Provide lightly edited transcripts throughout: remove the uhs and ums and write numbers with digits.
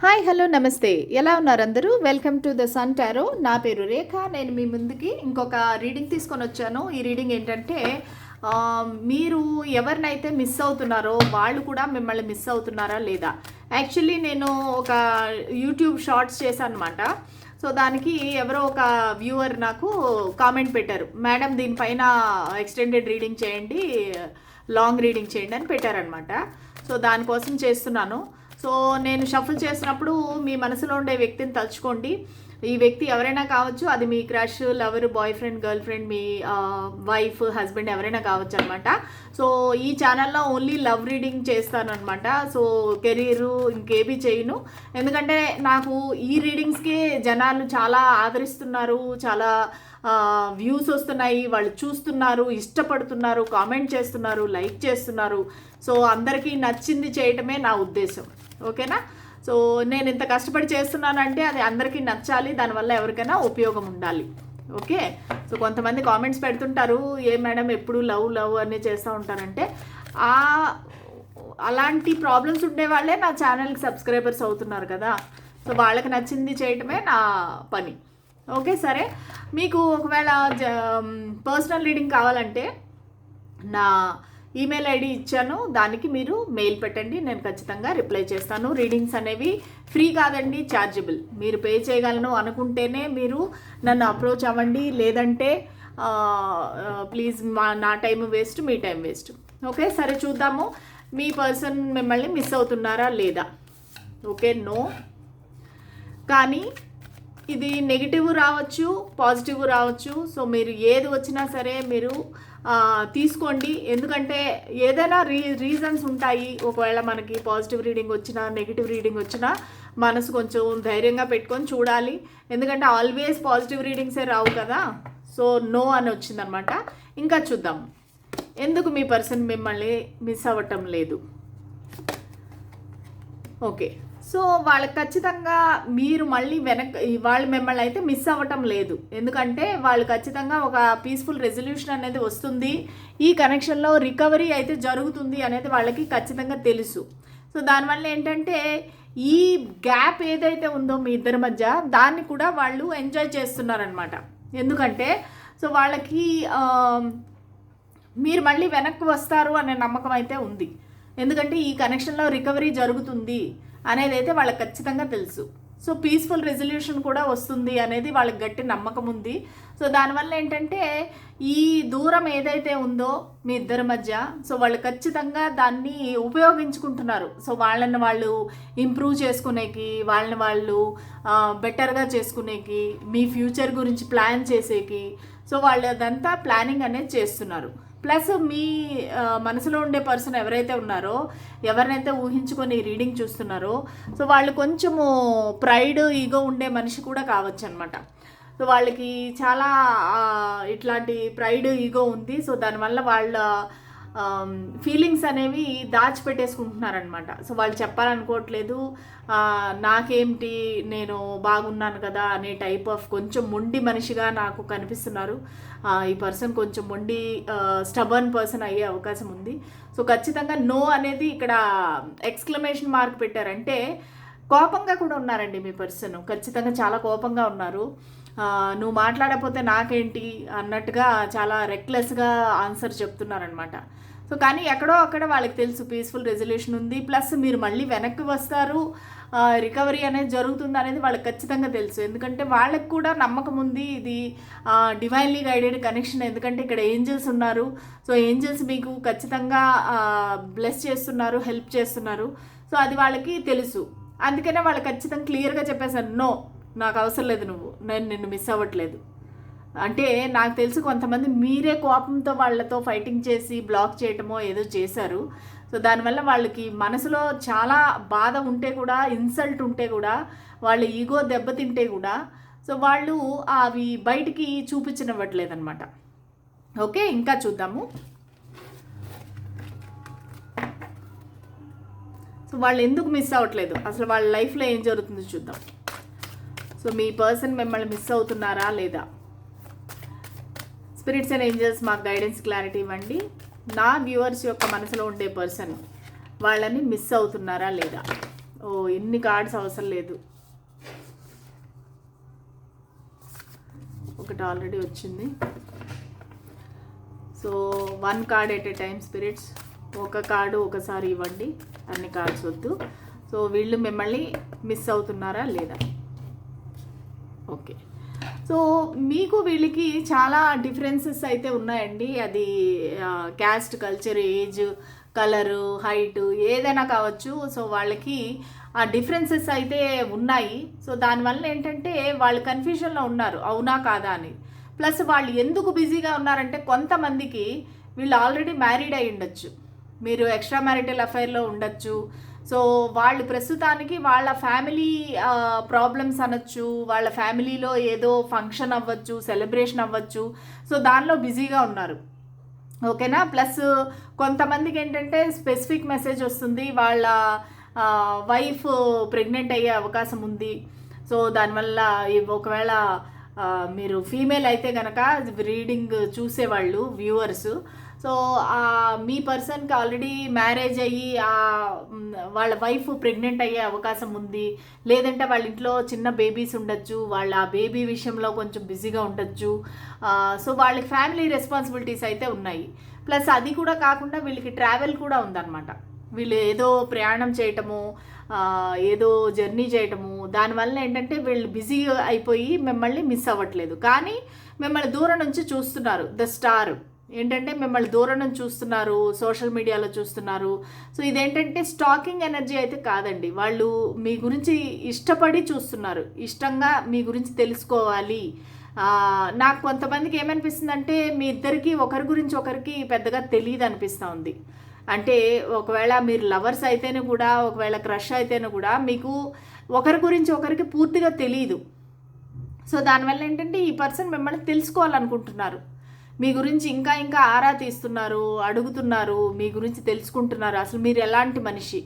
Hi hello నమస్తే, ఎలా ఉన్నారు అందరూ? Welcome to the sun tarot. నా పేరు రేఖ. నేను మీ ముందుకి ఇంకొక రీడింగ్ తీసుకొని వచ్చాను. ఈ రీడింగ్ ఏంటంటే మీరు ఎవరినైతే మిస్ అవుతున్నారో వాళ్ళు కూడా మిమ్మల్ని మిస్ అవుతున్నారా లేదా. యాక్చువల్లీ నేను ఒక యూట్యూబ్ షార్ట్స్ చేశాను అనమాట. సో దానికి ఎవరో ఒక వ్యూవర్ నాకు కామెంట్ పెట్టారు, మేడం దీనిపైన ఎక్స్టెండెడ్ రీడింగ్ చేయండి, లాంగ్ రీడింగ్ చేయండి అని పెట్టారనమాట. సో దానికోసం చేస్తున్నాను. సో నేను షఫుల్ చేసినప్పుడు మీ మనసులో ఉండే వ్యక్తిని తలుచుకోండి. ఈ వ్యక్తి ఎవరైనా కావచ్చు, అది మీ crush, lover, boyfriend, girlfriend, మీ వైఫ్, హస్బెండ్ ఎవరైనా కావచ్చు అనమాట. సో ఈ ఛానల్లో ఓన్లీ లవ్ రీడింగ్ చేస్తాను అనమాట. సో కెరీరు ఇంకేబీ చేయను, ఎందుకంటే నాకు ఈ రీడింగ్స్కి జనాలు చాలా ఆదరిస్తున్నారు, చాలా వ్యూస్ వస్తున్నాయి, వాళ్ళు చూస్తున్నారు, ఇష్టపడుతున్నారు, కామెంట్ చేస్తున్నారు, లైక్ చేస్తున్నారు. సో అందరికీ నచ్చింది చేయటమే నా ఉద్దేశం, ఓకేనా? సో నేను ఇంత కష్టపడి చేస్తున్నానంటే అది అందరికీ నచ్చాలి, దానివల్ల ఎవరికైనా ఉపయోగం ఉండాలి, ఓకే? సో కొంతమంది కామెంట్స్ పెడుతుంటారు, ఏ మేడం ఎప్పుడు లవ్ లవ్ అనే చేస్తూ ఉంటారంటే అలాంటి ప్రాబ్లమ్స్ ఉండే వాళ్ళే నా ఛానల్కి సబ్స్క్రైబర్స్ అవుతున్నారు కదా. సో వాళ్ళకి నచ్చింది చేయటమే నా పని, ఓకే? సరే, మీకు ఒకవేళ పర్సనల్ రీడింగ్ కావాలంటే నా ఈమెయిల్ ఐడి ఇచ్చాను, దానికి మీరు మెయిల్ పెట్టండి, నేను ఖచ్చితంగా రిప్లై చేస్తాను. రీడింగ్స్ అనేవి ఫ్రీ కాదండి, ఛార్జబుల్. మీరు పే చేయగలను అనుకుంటేనే మీరు నన్ను అప్రోచ్ అవ్వండి, లేదంటే ప్లీజ్ నా టైం వేస్ట్, మీ టైం వేస్ట్, ఓకే? సరే, చూద్దాము మీ పర్సన్ మిమ్మల్ని మిస్ అవుతున్నారా లేదా. Okay, no. కానీ ఇది నెగిటివ్ రావచ్చు, పాజిటివ్ రావచ్చు. సో మీరు ఏది వచ్చినా సరే మీరు తీసుకోండి, ఎందుకంటే ఏదైనా రీజన్స్ ఉంటాయి. ఒకవేళ మనకి పాజిటివ్ రీడింగ్ వచ్చినా, నెగిటివ్ రీడింగ్ వచ్చినా మనసు కొంచెం ధైర్యంగా పెట్టుకొని చూడాలి, ఎందుకంటే ఆల్వేస్ పాజిటివ్ రీడింగ్సే రావు కదా. సో నో అని వచ్చిందనమాట. ఇంకా చూద్దాం ఎందుకు మీ పర్సన్ మిమ్మల్ని మిస్ అవ్వటం లేదు. ఓకే, సో వాళ్ళకి ఖచ్చితంగా మీరు మళ్ళీ వాళ్ళు మిమ్మల్ని అయితే మిస్ అవ్వటం లేదు, ఎందుకంటే వాళ్ళు ఖచ్చితంగా ఒక పీస్ఫుల్ రెజల్యూషన్ అనేది వస్తుంది, ఈ కనెక్షన్లో రికవరీ అయితే జరుగుతుంది అనేది వాళ్ళకి ఖచ్చితంగా తెలుసు. సో దానివల్ల ఏంటంటే ఈ గ్యాప్ ఏదైతే ఉందో మీ ఇద్దరి మధ్య, దాన్ని కూడా వాళ్ళు ఎంజాయ్ చేస్తున్నారనమాట. ఎందుకంటే సో వాళ్ళకి మీరు మళ్ళీ వెనక్కి వస్తారు అనే నమ్మకం అయితే ఉంది, ఎందుకంటే ఈ కనెక్షన్లో రికవరీ జరుగుతుంది అనేది అయితే వాళ్ళకి ఖచ్చితంగా తెలుసు. సో పీస్ఫుల్ రెజల్యూషన్ కూడా వస్తుంది అనేది వాళ్ళకి గట్టి నమ్మకం ఉంది. సో దానివల్ల ఏంటంటే ఈ దూరం ఏదైతే ఉందో మీ ఇద్దరి మధ్య, సో వాళ్ళు ఖచ్చితంగా దాన్ని ఉపయోగించుకుంటున్నారు. సో వాళ్ళని వాళ్ళు ఇంప్రూవ్ చేసుకునేకి, వాళ్ళని వాళ్ళు బెటర్గా చేసుకునేకి, మీ ఫ్యూచర్ గురించి ప్లాన్ చేసేకి, సో వాళ్ళు అదంతా ప్లానింగ్ అనేది చేస్తున్నారు. ప్లస్ మీ మనసులో ఉండే పర్సన్ ఎవరైతే ఉన్నారో, ఎవరినైతే ఊహించుకొని రీడింగ్ చూస్తున్నారో, సో వాళ్ళు కొంచెము ప్రైడ్, ఈగో ఉండే మనిషి కూడా కావచ్చు అనమాట. సో వాళ్ళకి చాలా ఇట్లాంటి ప్రైడ్, ఈగో ఉంది. సో దానివల్ల వాళ్ళ ఫీలింగ్స్ అనేవి దాచిపెట్టేసుకుంటున్నారనమాట. సో వాళ్ళు చెప్పాలనుకోవట్లేదు, నాకేంటి నేను బాగున్నాను కదా అనే టైప్ ఆఫ్ కొంచెం మొండి మనిషిగా నాకు కనిపిస్తున్నారు. ఈ పర్సన్ కొంచెం మొండి, స్టబర్న్ పర్సన్ అయ్యే అవకాశం ఉంది. సో ఖచ్చితంగా నో అనేది ఇక్కడ ఎక్స్క్లమేషన్ మార్క్ పెట్టారంటే కోపంగా కూడా ఉన్నారండి మీ పర్సన్, ఖచ్చితంగా చాలా కోపంగా ఉన్నారు. నువ్వు మాట్లాడకపోతే నాకేంటి అన్నట్టుగా చాలా రెక్లెస్గా ఆన్సర్ చెప్తున్నారనమాట. సో కానీ ఎక్కడో అక్కడ వాళ్ళకి తెలుసు పీస్ఫుల్ రెజల్యూషన్ ఉంది, ప్లస్ మీరు మళ్ళీ వెనక్కి వస్తారు, రికవరీ అనేది జరుగుతుంది అనేది వాళ్ళకి ఖచ్చితంగా తెలుసు. ఎందుకంటే వాళ్ళకి కూడా నమ్మకం ఉంది, ఇది డివైన్లీ గైడెడ్ కనెక్షన్, ఎందుకంటే ఇక్కడ ఏంజల్స్ ఉన్నారు. సో ఏంజల్స్ మీకు ఖచ్చితంగా బ్లెస్ చేస్తున్నారు, హెల్ప్ చేస్తున్నారు. సో అది వాళ్ళకి తెలుసు, అందుకనే వాళ్ళు ఖచ్చితంగా క్లియర్గా చెప్పేశారు, నో నాకు అవసరం లేదు, నేను నిన్ను మిస్ అవ్వట్లేదు. అంటే నాకు తెలుసు కొంతమంది మీరే కోపంతో వాళ్ళతో ఫైటింగ్ చేసి బ్లాక్ చేయటమో ఏదో చేశారు. సో దానివల్ల వాళ్ళకి మనసులో చాలా బాధ ఉంటే కూడా, ఇన్సల్ట్ ఉంటే కూడా, వాళ్ళ ఈగో దెబ్బతింటే కూడా, సో వాళ్ళు అవి బయటికి చూపించనివ్వట్లేదన్నమాట. ఓకే, ఇంకా చూద్దాము. సో వాళ్ళు ఎందుకు మిస్ అవ్వట్లేదు, అసలు వాళ్ళ లైఫ్లో ఏం జరుగుతుందో చూద్దాం. సో మీ పర్సన్ మిమ్మల్ని మిస్ అవుతున్నారా లేదా. స్పిరిట్స్ అండ్ ఏంజల్స్ మాకు గైడెన్స్, క్లారిటీ ఇవ్వండి. నా వ్యూవర్స్ యొక్క మనసులో ఉండే పర్సన్ వాళ్ళని మిస్ అవుతున్నారా లేదా. ఇన్ని కార్డ్స్ అవసరం లేదు, ఒకటి ఆల్రెడీ వచ్చింది. So 1 card at a time spirits, ఒక కార్డు ఒకసారి ఇవ్వండి, అన్ని కార్డ్స్ వద్దు. సో వీళ్ళు మిమ్మల్ని మిస్ అవుతున్నారా లేదా? ఓకే. సో మీకు వీళ్ళకి చాలా డిఫరెన్సెస్ అయితే ఉన్నాయండి. అది caste, culture, age, colour, height ఏదైనా కావచ్చు. సో వాళ్ళకి ఆ డిఫరెన్సెస్ అయితే ఉన్నాయి. సో దానివల్ల ఏంటంటే వాళ్ళు కన్ఫ్యూజన్లో ఉన్నారు, అవునా కాదా అని. ప్లస్ వాళ్ళు ఎందుకు బిజీగా ఉన్నారంటే కొంతమందికి వీళ్ళు ఆల్రెడీ మ్యారీడ్ అయి ఉండొచ్చు, మీరు ఎక్స్ట్రా మ్యారిటల్ అఫైర్లో ఉండొచ్చు. సో వాళ్ళు ప్రస్తుతానికి వాళ్ళ ఫ్యామిలీ ప్రాబ్లమ్స్ అనొచ్చు, వాళ్ళ ఫ్యామిలీలో ఏదో ఫంక్షన్ అవ్వచ్చు, సెలబ్రేషన్ అవ్వచ్చు. సో దానిలో బిజీగా ఉన్నారు, ఓకేనా. ప్లస్ కొంతమందికి ఏంటంటే స్పెసిఫిక్ మెసేజ్ వస్తుంది, వాళ్ళ వైఫ్ ప్రెగ్నెంట్ అయ్యే అవకాశం ఉంది. సో దానివల్ల ఒకవేళ మీరు ఫీమేల్ అయితే కనుక రీడింగ్ చూసేవాళ్ళు వ్యూవర్స్, సో మీ పర్సన్కి ఆల్రెడీ మ్యారేజ్ అయ్యి వాళ్ళ వైఫ్ ప్రెగ్నెంట్ అయ్యే అవకాశం ఉంది. లేదంటే వాళ్ళ ఇంట్లో చిన్న బేబీస్ ఉండొచ్చు, వాళ్ళ ఆ బేబీ విషయంలో కొంచెం బిజీగా ఉండొచ్చు. సో వాళ్ళకి ఫ్యామిలీ రెస్పాన్సిబిలిటీస్ అయితే ఉన్నాయి. ప్లస్ అది కూడా కాకుండా వీళ్ళకి ట్రావెల్ కూడా ఉందన్నమాట. వీళ్ళు ఏదో ప్రయాణం చేయటము, ఏదో జర్నీ చేయటము, దానివల్ల ఏంటంటే వీళ్ళు బిజీ అయిపోయి మిమ్మల్ని మిస్ అవ్వట్లేదు, కానీ మిమ్మల్ని దూరం నుంచి చూస్తున్నారు. ద స్టార్ ఏంటంటే మిమ్మల్ని దూరం నుంచి చూస్తున్నారు, సోషల్ మీడియాలో చూస్తున్నారు. సో ఇదేంటంటే స్టాకింగ్ ఎనర్జీ అయితే కాదండి, వాళ్ళు మీ గురించి ఇష్టపడి చూస్తున్నారు, ఇష్టంగా మీ గురించి తెలుసుకోవాలి. నాకు కొంతమందికి ఏమనిపిస్తుంది అంటే మీ ఇద్దరికి ఒకరి గురించి ఒకరికి పెద్దగా తెలియదు అనిపిస్తూ ఉంది. అంటే ఒకవేళ మీరు లవర్స్ అయితేనే కూడా, ఒకవేళ క్రష్ అయితేనే కూడా మీకు ఒకరి గురించి ఒకరికి పూర్తిగా తెలియదు. సో దానివల్ల ఏంటంటే ఈ పర్సన్ మిమ్మల్ని తెలుసుకోవాలనుకుంటున్నారు, మీ గురించి ఇంకా ఇంకా ఆరా తీస్తున్నారు, అడుగుతున్నారు, మీ గురించి తెలుసుకుంటున్నారు. అసలు మీరు ఎలాంటి మనిషి,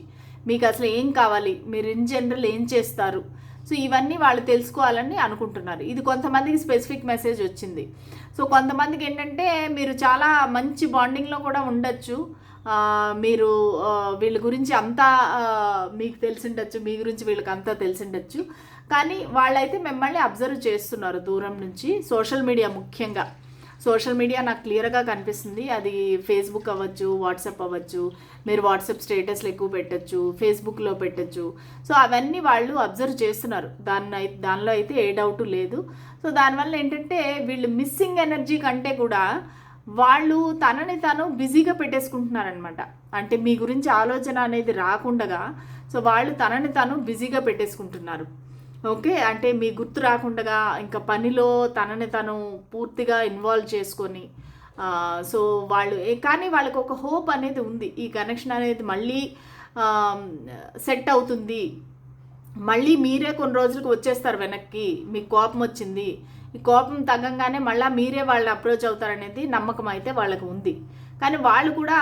మీకు అసలు ఏం కావాలి, మీరు ఇన్ జనరల్ ఏం చేస్తారు, సో ఇవన్నీ వాళ్ళు తెలుసుకోవాలని అనుకుంటున్నారు. ఇది కొంతమందికి స్పెసిఫిక్ మెసేజ్ వచ్చింది. సో కొంతమందికి ఏంటంటే మీరు చాలా మంచి బాండింగ్లో కూడా ఉండొచ్చు, మీరు వీళ్ళ గురించి అంతా మీకు తెలిసిండొచ్చు, మీ గురించి వీళ్ళకి అంతా తెలిసిండొచ్చు, కానీ వాళ్ళైతే మిమ్మల్ని అబ్జర్వ్ చేస్తున్నారు దూరం నుంచి. సోషల్ మీడియా, ముఖ్యంగా సోషల్ మీడియా నాకు క్లియర్గా కనిపిస్తుంది. అది ఫేస్బుక్ అవ్వచ్చు, వాట్సాప్ అవ్వచ్చు, మీరు వాట్సాప్ స్టేటస్లు ఎక్కువ పెట్టచ్చు, ఫేస్బుక్లో పెట్టచ్చు. సో అవన్నీ వాళ్ళు అబ్జర్వ్ చేస్తున్నారు, దానిలో అయితే ఏ డౌట్ లేదు. సో దానివల్ల ఏంటంటే వీళ్ళు మిస్సింగ్ ఎనర్జీ కంటే కూడా వాళ్ళు తనని తను బిజీగా పెట్టేసుకుంటున్నారనమాట. అంటే మీ గురించి ఆలోచన అనేది రాకుండగా సో వాళ్ళు తనని తను బిజీగా పెట్టేసుకుంటున్నారు, ఓకే. అంటే మీ గుర్తు రాకుండా ఇంకా పనిలో తనని తను పూర్తిగా ఇన్వాల్వ్ చేసుకొని, సో వాళ్ళు కానీ వాళ్ళకి ఒక హోప్ అనేది ఉంది, ఈ కనెక్షన్ అనేది మళ్ళీ సెట్ అవుతుంది, మళ్ళీ మీరే కొన్ని రోజులకు వచ్చేస్తారు వెనక్కి, మీకు కోపం వచ్చింది, ఈ కోపం తగ్గంగానే మళ్ళీ మీరే వాళ్ళని అప్రోచ్ అవుతారనేది నమ్మకం అయితే వాళ్ళకు ఉంది. కానీ వాళ్ళు కూడా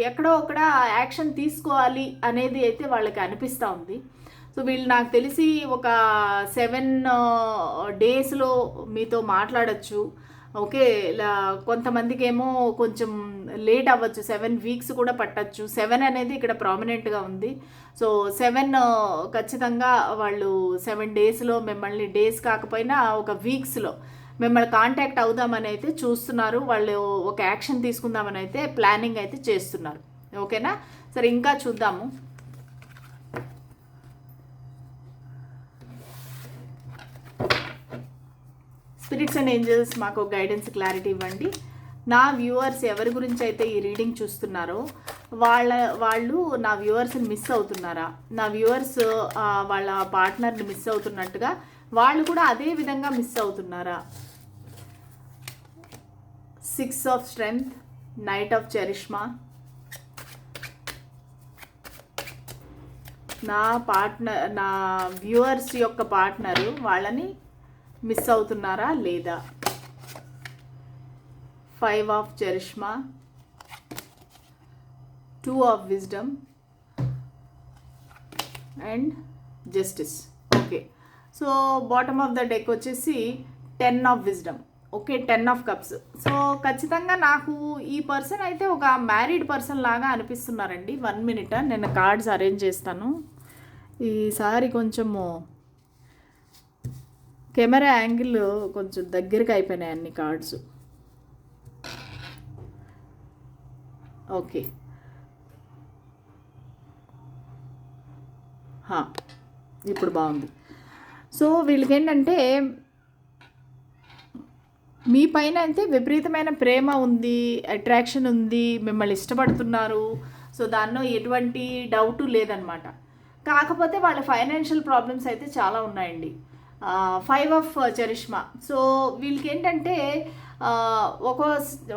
ఎక్కడో అక్కడ యాక్షన్ తీసుకోవాలి అనేది అయితే వాళ్ళకి అనిపిస్తూ ఉంది. సో వీళ్ళు నాకు తెలిసి ఒక 7 డేస్లో మీతో మాట్లాడచ్చు, ఓకే. కొంతమందికి ఏమో కొంచెం లేట్ అవ్వచ్చు, 7 వీక్స్ కూడా పట్టచ్చు. 7 అనేది ఇక్కడ ప్రామినెంట్గా ఉంది. సో 7 ఖచ్చితంగా వాళ్ళు 7 డేస్లో మిమ్మల్ని, డేస్ కాకపోయినా ఒక వీక్స్లో మిమ్మల్ని కాంటాక్ట్ అవుదామని అయితే చూస్తున్నారు. వాళ్ళు ఒక యాక్షన్ తీసుకుందామని అయితే ప్లానింగ్ అయితే చేస్తున్నారు, ఓకేనా. సరే ఇంకా చూద్దాము. స్పిరిట్స్ అండ్ ఏంజల్స్ మాకు గైడెన్స్, క్లారిటీ ఇవ్వండి. నా వ్యూవర్స్ ఎవరి గురించి అయితే ఈ రీడింగ్ చూస్తున్నారో వాళ్ళు నా వ్యూవర్స్ని మిస్ అవుతున్నారా, నా వ్యూవర్స్ వాళ్ళ పార్ట్నర్ని మిస్ అవుతున్నట్టుగా వాళ్ళు కూడా అదే విధంగా మిస్ అవుతున్నారా? 6 of strength, knight of charisma. నా వ్యూవర్స్ యొక్క పార్ట్నరు వాళ్ళని మిస్ అవుతున్నారా లేదా? 5 of charisma, 2 of wisdom and justice, okay. So bottom of the deck వచ్చేసి 10 of wisdom, okay, 10 of cups. So ఖచ్చితంగా నాకు ఈ పర్సన్ అయితే ఒక మ్యారీడ్ పర్సన్ లాగా అనిపిస్తున్నారండి. 1 మినిట్, నేను కార్డ్స్ అరేంజ్ చేస్తాను. ఈసారి కొంచెము కెమెరా యాంగిల్ కొంచెం దగ్గరికి అయిపోయినాయి అన్ని కార్డ్స్. ఓకే, ఇప్పుడు బాగుంది. సో వీళ్ళకి ఏంటంటే మీ పైన అయితే విపరీతమైన ప్రేమ ఉంది, అట్రాక్షన్ ఉంది, మిమ్మల్ని ఇష్టపడుతున్నారు. సో దానిలో ఎటువంటి డౌటు లేదనమాట. కాకపోతే వాళ్ళ ఫైనాన్షియల్ ప్రాబ్లమ్స్ అయితే చాలా ఉన్నాయండి. 5 ఆఫ్ చరిష్మా. సో వీళ్ళకి ఏంటంటే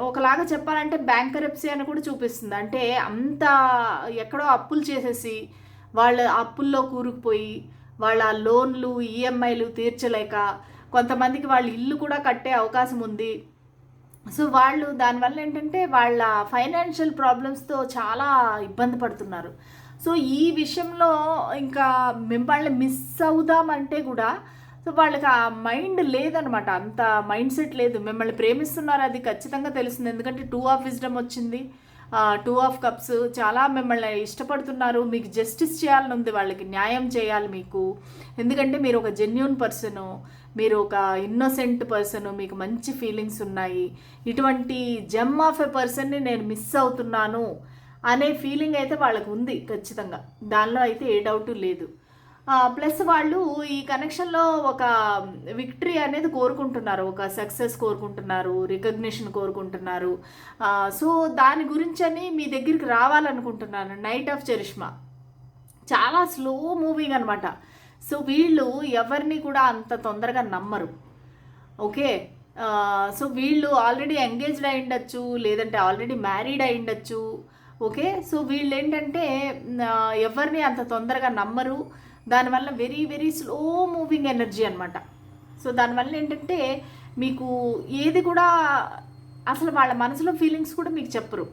ఒకలాగా చెప్పాలంటే బ్యాంకరప్సీ అని కూడా చూపిస్తుంది. అంటే అంత ఎక్కడో అప్పులు చేసేసి వాళ్ళ అప్పుల్లో కూరుకుపోయి వాళ్ళ లోన్లు ఈఎంఐలు తీర్చలేక కొంతమందికి వాళ్ళ ఇల్లు కూడా కట్టే అవకాశం ఉంది. సో వాళ్ళు దానివల్ల ఏంటంటే వాళ్ళ ఫైనాన్షియల్ ప్రాబ్లమ్స్తో చాలా ఇబ్బంది పడుతున్నారు. సో ఈ విషయంలో ఇంకా మిమ్మల్ని మిస్ అవుదామంటే కూడా సో వాళ్ళకి ఆ మైండ్ లేదనమాట, అంత మైండ్ సెట్ లేదు. మిమ్మల్ని ప్రేమిస్తున్నారు, అది ఖచ్చితంగా తెలుస్తుంది. ఎందుకంటే 2 ఆఫ్ విజ్డమ్ వచ్చింది, 2 ఆఫ్ కప్స్. చాలా మిమ్మల్ని ఇష్టపడుతున్నారు, మీకు జస్టిస్ చేయాలని ఉంది, వాళ్ళకి న్యాయం చేయాలి మీకు. ఎందుకంటే మీరు ఒక జెన్యూన్ పర్సను, మీరు ఒక ఇన్నోసెంట్ పర్సను, మీకు మంచి ఫీలింగ్స్ ఉన్నాయి. ఇటువంటి జెమ్ ఆఫ్ ఎ పర్సన్ని నేను మిస్ అవుతున్నాను అనే ఫీలింగ్ అయితే వాళ్ళకు ఉంది ఖచ్చితంగా, దానిలో అయితే ఏ డౌటు లేదు. ప్లస్ వాళ్ళు ఈ కనెక్షన్లో ఒక విక్టరీ అనేది కోరుకుంటున్నారు, ఒక సక్సెస్ కోరుకుంటున్నారు, రికగ్నిషన్ కోరుకుంటున్నారు. సో దాని గురించని మీ దగ్గరికి రావాలనుకుంటున్నాను. నైట్ ఆఫ్ చరిష్మా చాలా స్లో మూవింగ్ అనమాట. సో వీళ్ళు ఎవరిని కూడా అంత తొందరగా నమ్మరు. ఓకే, సో వీళ్ళు ఆల్రెడీ ఎంగేజ్డ్ అయి ఉండొచ్చు, లేదంటే ఆల్రెడీ మ్యారీడ్ అయి ఉండొచ్చు. ఓకే, సో వీళ్ళు ఏంటంటే ఎవరిని అంత తొందరగా నమ్మరు. దానివల్ల very very slow moving energy అనమాట. సో దానివల్ల ఏంటంటే మీకు ఏది కూడా అసలు వాళ్ళ మనసులో ఫీలింగ్స్ కూడా మీకు చెప్పరు.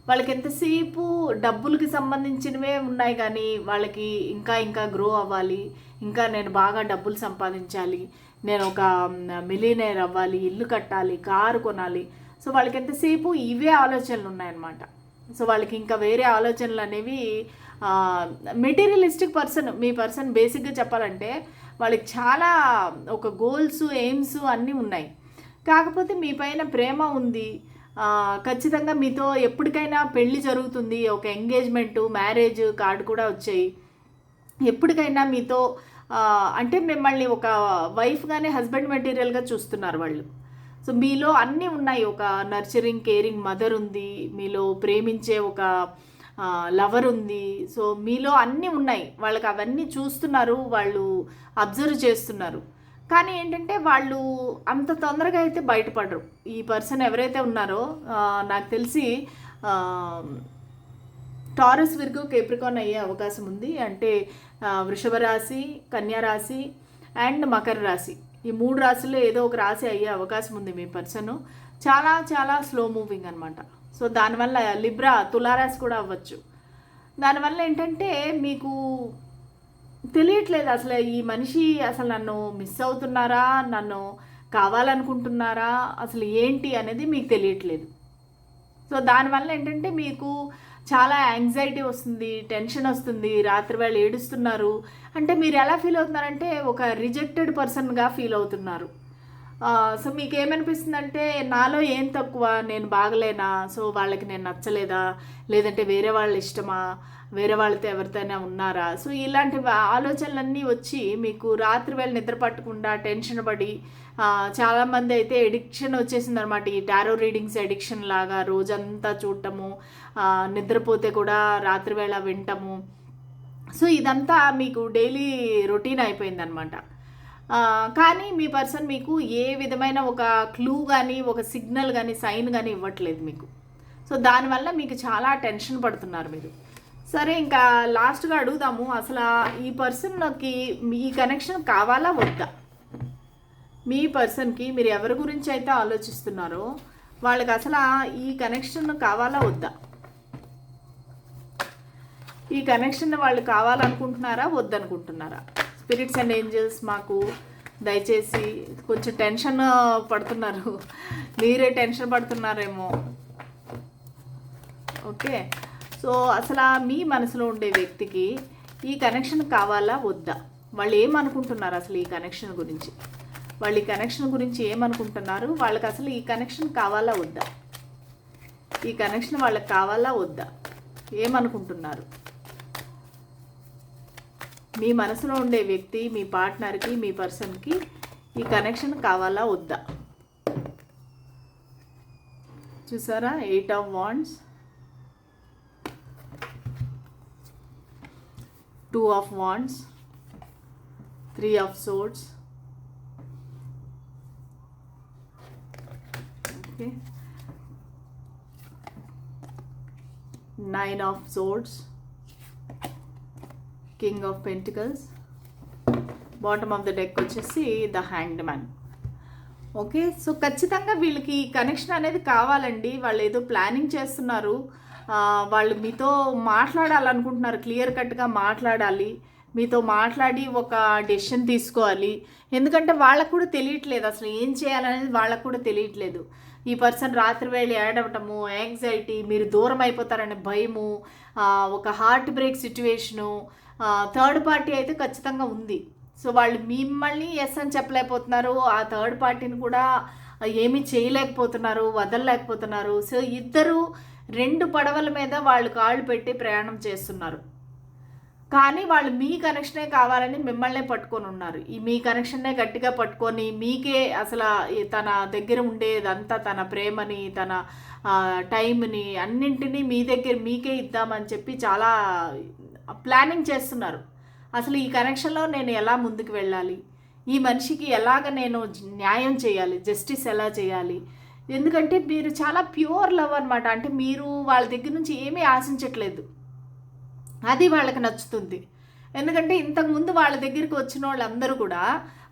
వాళ్ళకి ఎంతసేపు డబ్బులకి సంబంధించినవే ఉన్నాయి, కానీ వాళ్ళకి ఇంకా ఇంకా గ్రో అవ్వాలి, ఇంకా నేను బాగా డబ్బులు సంపాదించాలి, నేను ఒక మిలియనర్ అవ్వాలి, ఇల్లు కట్టాలి, కారు కొనాలి. సో వాళ్ళకి ఎంతసేపు ఇవే ఆలోచనలు ఉన్నాయన్నమాట. సో వాళ్ళకి ఇంకా వేరే ఆలోచనలు అనేవి మెటీరియలిస్టిక్ పర్సన్, మీ పర్సన్ బేసిక్గా చెప్పాలంటే వాళ్ళకి చాలా ఒక గోల్స్, ఎయిమ్స్ అన్నీ ఉన్నాయి. కాకపోతే మీ పైన ప్రేమ ఉంది, ఖచ్చితంగా మీతో ఎప్పటికైనా పెళ్ళి జరుగుతుంది, ఒక ఎంగేజ్మెంటు, మ్యారేజ్ కార్డు కూడా వచ్చాయి. ఎప్పటికైనా మీతో అంటే మిమ్మల్ని ఒక వైఫ్గానే హస్బెండ్ మెటీరియల్గా చూస్తున్నారు వాళ్ళు. సో మీలో అన్నీ ఉన్నాయి, ఒక నర్చరింగ్ కేరింగ్ మదర్ ఉంది, మీలో ప్రేమించే ఒక లవర్ ఉంది. సో మీలో అన్నీ ఉన్నాయి, వాళ్ళకి అవన్నీ చూస్తున్నారు, వాళ్ళు అబ్జర్వ్ చేస్తున్నారు. కానీ ఏంటంటే వాళ్ళు అంత తొందరగా అయితే బయటపడరు. ఈ పర్సన్ ఎవరైతే ఉన్నారో నాకు తెలిసి టారస్, విర్గో, కేప్రికాన్ అయ్యే అవకాశం ఉంది. అంటే వృషభ రాశి, కన్యా రాశి అండ్ మకర రాశి, ఈ 3 రాశుల్లో ఏదో ఒక రాశి అయ్యే అవకాశం ఉంది మీ పర్సన్. చాలా చాలా స్లో మూవింగ్ అనమాట. సో దానివల్ల లిబ్రా, తులారాశి కూడా అవ్వచ్చు. దానివల్ల ఏంటంటే మీకు తెలియట్లేదు అసలు ఈ మనిషి అసలు నన్ను మిస్ అవుతున్నారా, నన్ను కావాలనుకుంటున్నారా, అసలు ఏంటి అనేది మీకు తెలియట్లేదు. సో దానివల్ల ఏంటంటే మీకు చాలా యాంగ్జైటీ వస్తుంది, టెన్షన్ వస్తుంది, రాత్రి వేళ ఏడుస్తున్నారు. అంటే మీరు ఎలా ఫీల్ అవుతున్నారంటే ఒక రిజెక్టెడ్ పర్సన్గా ఫీల్ అవుతున్నారు. సో మీకు ఏమనిపిస్తుంది అంటే నాలో ఏం తక్కువ, నేను బాగలేనా, సో వాళ్ళకి నేను నచ్చలేదా, లేదంటే వేరే వాళ్ళ ఇష్టమా, వేరే వాళ్ళతో ఎవరితోనే ఉన్నారా. సో ఇలాంటి ఆలోచనలన్నీ వచ్చి మీకు రాత్రి వేళ నిద్ర పట్టకుండా టెన్షన్ పడి చాలామంది అయితే ఎడిక్షన్ వచ్చేసింది అనమాట. ఈ టారో రీడింగ్స్ ఎడిక్షన్ లాగా రోజంతా చూడటము, నిద్రపోతే కూడా రాత్రి వేళ వింటము. సో ఇదంతా మీకు డైలీ రొటీన్ అయిపోయిందనమాట. కానీ మీ పర్సన్ మీకు ఏ విధమైన ఒక క్లూ కానీ, ఒక సిగ్నల్ కానీ, సైన్ కానీ ఇవ్వట్లేదు మీకు. సో దానివల్ల మీకు చాలా టెన్షన్ పడుతున్నారు మీరు. సరే, ఇంకా లాస్ట్గా అడుగుదాము, అసలు ఈ పర్సన్కి మీ కనెక్షన్ కావాలా వద్దా? మీ పర్సన్కి మీరు ఎవరి గురించి అయితే ఆలోచిస్తున్నారో వాళ్ళకి అసలు ఈ కనెక్షన్ కావాలా వద్దా? ఈ కనెక్షన్ వాళ్ళు కావాలనుకుంటున్నారా వద్దనుకుంటున్నారా? స్పిరిట్స్ అండ్ ఏంజల్స్ మాకు దయచేసి, కొంచెం టెన్షన్ పడుతున్నారు, మీరే టెన్షన్ పడుతున్నారేమో. ఓకే, సో అసలు మీ మనసులో ఉండే వ్యక్తికి ఈ కనెక్షన్ కావాలా వద్దా, వాళ్ళు ఏమనుకుంటున్నారు అసలు ఈ కనెక్షన్ గురించి, వాళ్ళు ఈ కనెక్షన్ గురించి ఏమనుకుంటున్నారు, వాళ్ళకి అసలు ఈ కనెక్షన్ కావాలా వద్దా, ఈ కనెక్షన్ వాళ్ళకి కావాలా వద్దా, ఏమనుకుంటున్నారు. మీ మనసులో ఉండే వ్యక్తి, మీ పార్ట్నర్కి, మీ పర్సన్కి ఈ కనెక్షన్ కావాలా వద్దా. చూసారా, 8 of wands, 2 of wands, 3 of swords, okay, 9 of swords, king of pentacles, bottom of the deck వచ్చేసి the hanged man. Okay, so ఖచ్చితంగా వీళ్ళకి కనెక్షన్ అనేది కావాలండి. వాళ్ళు ఏదో ప్లానింగ్ చేస్తున్నారు, వాళ్ళు మీతో మాట్లాడాలనుకుంటున్నారు, క్లియర్ కట్గా మాట్లాడాలి, మీతో మాట్లాడి ఒక డెసిషన్ తీసుకోవాలి. ఎందుకంటే వాళ్ళకు కూడా తెలియట్లేదు అసలు ఏం చేయాలనేది, వాళ్ళకు కూడా తెలియట్లేదు. ఈ పర్సన్ రాత్రి వేళ ఏడవటము, యాంగ్జైటీ, మీరు దూరం అయిపోతారనే భయము, ఒక heart break situation, third party అయితే ఖచ్చితంగా ఉంది. సో వాళ్ళు మిమ్మల్ని ఎస్ అని చెప్పలేకపోతున్నారు, ఆ థర్డ్ పార్టీని కూడా ఏమీ చేయలేకపోతున్నారు, వదలలేకపోతున్నారు. సో ఇద్దరు 2 పడవల మీద వాళ్ళు కాళ్ళు పెట్టి ప్రయాణం చేస్తున్నారు. కానీ వాళ్ళు మీ కనెక్షనే కావాలని మిమ్మల్నే పట్టుకొని ఉన్నారు. ఈ మీ కనెక్షన్నే గట్టిగా పట్టుకొని మీకే అసలు తన దగ్గర ఉండేదంతా, తన ప్రేమని, తన టైంని, అన్నింటినీ మీ దగ్గర మీకే ఇద్దామని చెప్పి చాలా ప్లానింగ్ చేస్తున్నారు. అసలు ఈ కనెక్షన్లో నేను ఎలా ముందుకు వెళ్ళాలి, ఈ మనిషికి ఎలాగ నేను న్యాయం చేయాలి, జస్టిస్ ఎలా చేయాలి. ఎందుకంటే మీరు చాలా ప్యూర్ లవ్ అనమాట. అంటే మీరు వాళ్ళ దగ్గర నుంచి ఏమీ ఆశించట్లేదు, అది వాళ్ళకి నచ్చుతుంది. ఎందుకంటే ఇంతకుముందు వాళ్ళ దగ్గరికి వచ్చిన వాళ్ళందరూ కూడా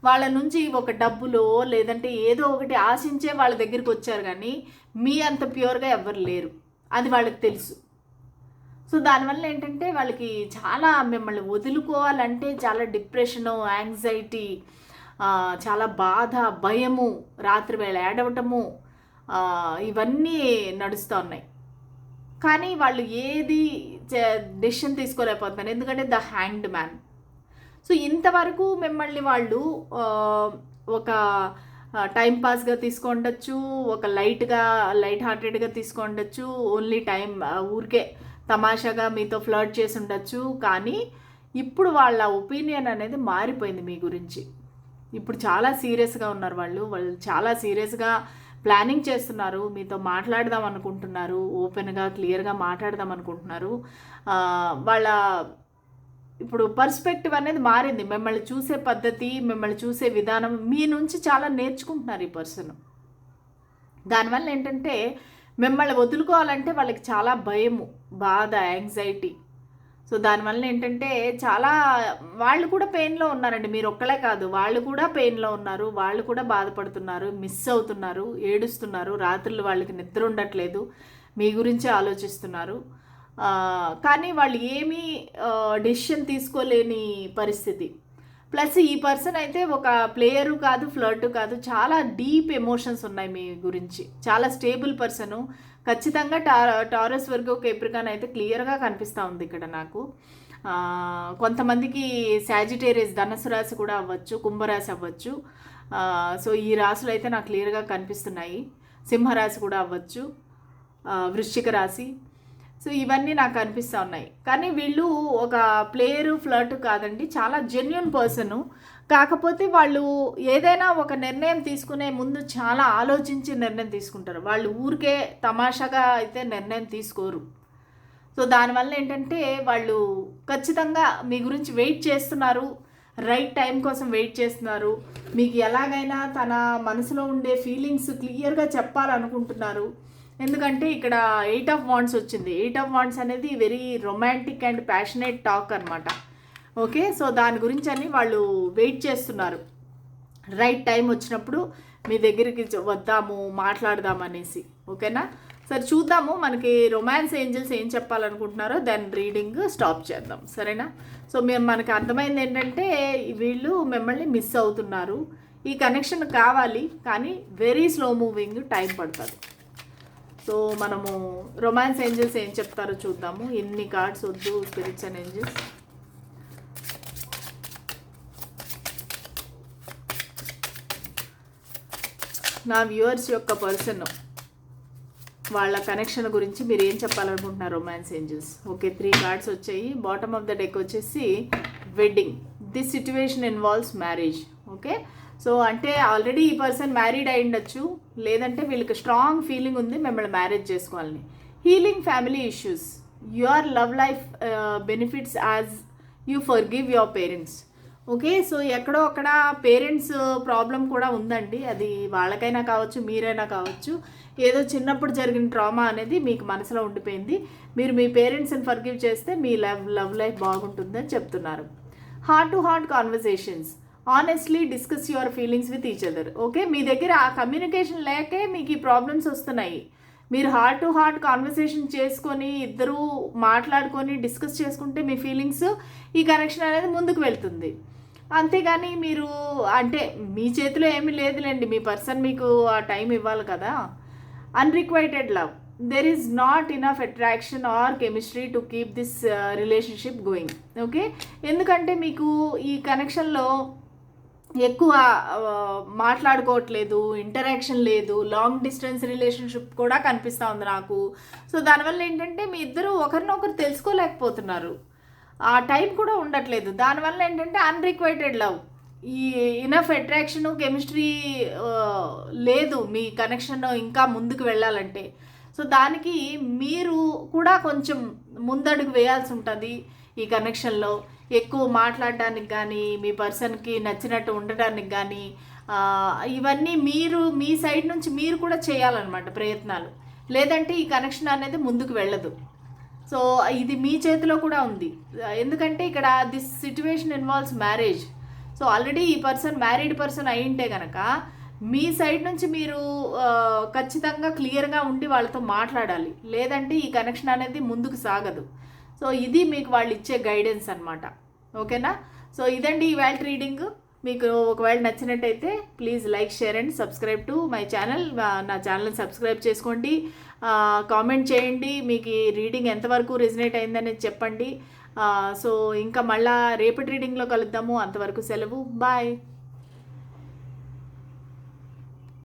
వాళ్ళ నుంచి ఒక డబ్బులో లేదంటే ఏదో ఒకటి ఆశించే వాళ్ళ దగ్గరికి వచ్చారు, కానీ మీ అంత ప్యూర్గా ఎవ్వరు లేరు, అది వాళ్ళకి తెలుసు. సో దానివల్ల ఏంటంటే వాళ్ళకి చాలా మిమ్మల్ని వదులుకోవాలంటే చాలా డిప్రెషను, యాంగ్జైటీ, చాలా బాధ, భయము, రాత్రి వేళ ఏడవటము, ఇవన్నీ నడుస్తూ ఉన్నాయి. కానీ వాళ్ళు ఏది డెసిషన్ తీసుకోలేకపోతున్నారు, ఎందుకంటే ద హ్యాంగ్డ్ మ్యాన్. సో ఇంతవరకు మిమ్మల్ని వాళ్ళు ఒక టైంపాస్గా తీసుకోండొచ్చు, ఒక లైట్ హార్టెడ్గా తీసుకోండొచ్చు, ఓన్లీ టైం ఊరికే తమాషాగా మీతో ఫ్లర్ట్ చేసి ఉండొచ్చు. కానీ ఇప్పుడు వాళ్ళ ఒపీనియన్ అనేది మారిపోయింది మీ గురించి. ఇప్పుడు చాలా సీరియస్గా ఉన్నారు వాళ్ళు చాలా సీరియస్గా ప్లానింగ్ చేస్తున్నారు, మీతో మాట్లాడదాం అనుకుంటున్నారు, ఓపెన్గా క్లియర్గా మాట్లాడదాం అనుకుంటున్నారు. వాళ్ళ ఇప్పుడు పర్స్పెక్టివ్ అనేది మారింది, మిమ్మల్ని చూసే పద్ధతి, మిమ్మల్ని చూసే విధానం మీ నుంచి చాలా నేర్చుకుంటున్నారు ఈ పర్సన్. దానివల్ల ఏంటంటే మిమ్మల్ని వదులుకోవాలంటే వాళ్ళకి చాలా భయము, బాధ, యాంగ్జైటీ. సో దానివల్ల ఏంటంటే చాలా వాళ్ళు కూడా పెయిన్లో ఉన్నారండి. మీరు ఒక్కలే కాదు, వాళ్ళు కూడా పెయిన్లో ఉన్నారు, వాళ్ళు కూడా బాధపడుతున్నారు, మిస్ అవుతున్నారు, ఏడుస్తున్నారు, రాత్రులు వాళ్ళకి నిద్ర ఉండట్లేదు, మీ గురించే ఆలోచిస్తున్నారు. కానీ వాళ్ళు ఏమీ డెసిషన్ తీసుకోలేని పరిస్థితి. ప్లస్ ఈ పర్సన్ అయితే ఒక ప్లేయరు కాదు, ఫ్లర్టు కాదు, చాలా డీప్ ఎమోషన్స్ ఉన్నాయి మీ గురించి. చాలా స్టేబుల్ పర్సను. ఖచ్చితంగా టారస్ వర్గో కేప్రికాన్ అయితే క్లియర్గా కనిపిస్తూ ఉంది ఇక్కడ నాకు. కొంతమందికి సాజిటేరియస్ ధనుసు రాశి కూడా అవ్వచ్చు, కుంభరాశి అవ్వచ్చు. సో ఈ రాశులు అయితే నాకు క్లియర్గా కనిపిస్తున్నాయి. సింహరాశి కూడా అవ్వచ్చు, వృశ్చిక రాశి. సో ఇవన్నీ నాకు అనిపిస్తూ ఉన్నాయి. కానీ వీళ్ళు ఒక ప్లేయరు, ఫ్లర్ట్ కాదండి, చాలా జెన్యున్ పర్సను. కాకపోతే వాళ్ళు ఏదైనా ఒక నిర్ణయం తీసుకునే ముందు చాలా ఆలోచించి నిర్ణయం తీసుకుంటారు. వాళ్ళు ఊరికే తమాషాగా అయితే నిర్ణయం తీసుకోరు. సో దానివల్ల ఏంటంటే వాళ్ళు ఖచ్చితంగా మీ గురించి వెయిట్ చేస్తున్నారు, రైట్ టైం కోసం వెయిట్ చేస్తున్నారు. మీకు ఎలాగైనా తన మనసులో ఉండే ఫీలింగ్స్ క్లియర్గా చెప్పాలనుకుంటున్నారు. ఎందుకంటే ఇక్కడ 8 ఆఫ్ వాండ్స్ వచ్చింది. 8 ఆఫ్ వాండ్స్ అనేది very romantic and passionate talk అనమాట. ఓకే, సో దాని గురించి అని వాళ్ళు వెయిట్ చేస్తున్నారు. రైట్ టైం వచ్చినప్పుడు మీ దగ్గరికి వద్దాము, మాట్లాడదాం అనేసి. ఓకేనా, సరే చూద్దాము మనకి రొమాన్స్ ఏంజల్స్ ఏం చెప్పాలనుకుంటున్నారో, దాని రీడింగ్ స్టాప్ చేద్దాం. సరేనా, సో మనకు అర్థమైంది ఏంటంటే వీళ్ళు మిమ్మల్ని మిస్ అవుతున్నారు. ఈ కనెక్షన్ కావాలి, కానీ వెరీ స్లో మూవింగ్, టైం పడుతుంది. సో మనము రొమాన్స్ ఏంజల్స్ ఏం చెప్తారో చూద్దాము. ఎన్ని కార్డ్స్ వద్దు, స్పిరిట్స్ అండ్ ఏంజల్స్. నా వ్యూవర్స్ యొక్క పర్సన్ వాళ్ళ కనెక్షన్ గురించి మీరు ఏం చెప్పాలనుకుంటున్నారు రొమాన్స్ ఏంజల్స్? ఓకే, 3 కార్డ్స్ వచ్చాయి. బాటమ్ ఆఫ్ ద డెక్ వచ్చేసి wedding. This situation involves marriage. Okay, so అంటే ఆల్రెడీ ఈ పర్సన్ మ్యారీడ్ అయి ఉండొచ్చు, లేదంటే వీళ్ళకి స్ట్రాంగ్ ఫీలింగ్ ఉంది మిమ్మల్ని మ్యారేజ్ చేసుకోవాలని. Healing family issues. Your love life benefits as you forgive your parents. Okay, so ఎక్కడో అక్కడ పేరెంట్స్ ప్రాబ్లం కూడా ఉందండి. అది వాళ్ళకైనా కావచ్చు, మీరైనా కావచ్చు. ఏదో చిన్నప్పుడు జరిగిన ట్రామా అనేది మీకు మనసులో ఉండిపోయింది. మీరు మీ పేరెంట్స్ని ఫర్గివ్ చేస్తే మీ లవ్ లైఫ్ బాగుంటుందని చెప్తున్నారు. Heart to heart conversations. Honestly discuss your feelings with each other. Okay, మీ దగ్గర ఆ కమ్యూనికేషన్ లేకే మీకు ఈ ప్రాబ్లమ్స్ వస్తున్నాయి. మీరు హార్ట్ టు హార్ట్ కాన్వర్సేషన్ చేసుకొని ఇద్దరూ మాట్లాడుకొని డిస్కస్ చేసుకుంటే మీ ఫీలింగ్స్, ఈ కనెక్షన్ అనేది ముందుకు వెళ్తుంది. అంతేగాని మీరు అంటే మీ చేతిలో ఏమీ లేదులేండి, మీ పర్సన్ మీకు ఆ టైం ఇవ్వాలి కదా. Unrequited love. There is not enough attraction or chemistry to keep this relationship going. Okay, ఎందుకంటే మీకు ఈ కనెక్షన్లో ఎక్కువ మాట్లాడుకోవట్లేదు, ఇంటరాక్షన్ లేదు, లాంగ్ డిస్టెన్స్ రిలేషన్షిప్ కూడా కనిపిస్తూ ఉంది నాకు. సో దానివల్ల ఏంటంటే మీ ఇద్దరు ఒకరినొకరు తెలుసుకోలేకపోతున్నారు, ఆ టైం కూడా ఉండట్లేదు. దానివల్ల ఏంటంటే అన్రిక్వైటెడ్ లవ్, ఈ ఇనఫ్ అట్రాక్షన్ కెమిస్ట్రీ లేదు మీ కనెక్షన్ ఇంకా ముందుకు వెళ్ళాలంటే. సో దానికి మీరు కూడా కొంచెం ముందడుగు వేయాల్సి ఉంటుంది. ఈ కనెక్షన్లో ఎక్కువ మాట్లాడడానికి కానీ, మీ పర్సన్కి నచ్చినట్టు ఉండడానికి కానీ, ఇవన్నీ మీరు మీ సైడ్ నుంచి మీరు కూడా చేయాలన్నమాట ప్రయత్నాలు. లేదంటే ఈ కనెక్షన్ అనేది ముందుకు వెళ్ళదు. సో ఇది మీ చేతిలో కూడా ఉంది. ఎందుకంటే ఇక్కడ this situation involves marriage. So already ఈ పర్సన్ మ్యారీడ్ పర్సన్ అయింటే కనుక మీ సైడ్ నుంచి మీరు ఖచ్చితంగా క్లియర్గా ఉండి వాళ్ళతో మాట్లాడాలి. లేదంటే ఈ కనెక్షన్ అనేది ముందుకు సాగదు. సో ఇది మీకు వాళ్ళు ఇచ్చే గైడెన్స్ అనమాట. ఓకేనా? సో ఇదండి ఇవాళ రీడింగ్. మీకు ఒకవేళ నచ్చినట్టయితే please like, share and subscribe to my channel. నా ఛానల్ని సబ్స్క్రైబ్ చేసుకోండి, కామెంట్ చేయండి, మీకు ఈ రీడింగ్ ఎంతవరకు రెజినేట్ అయిందనేది చెప్పండి. సో ఇంకా మళ్ళీ రేపటి రీడింగ్లో కలుద్దాము. అంతవరకు సెలవు, బాయ్.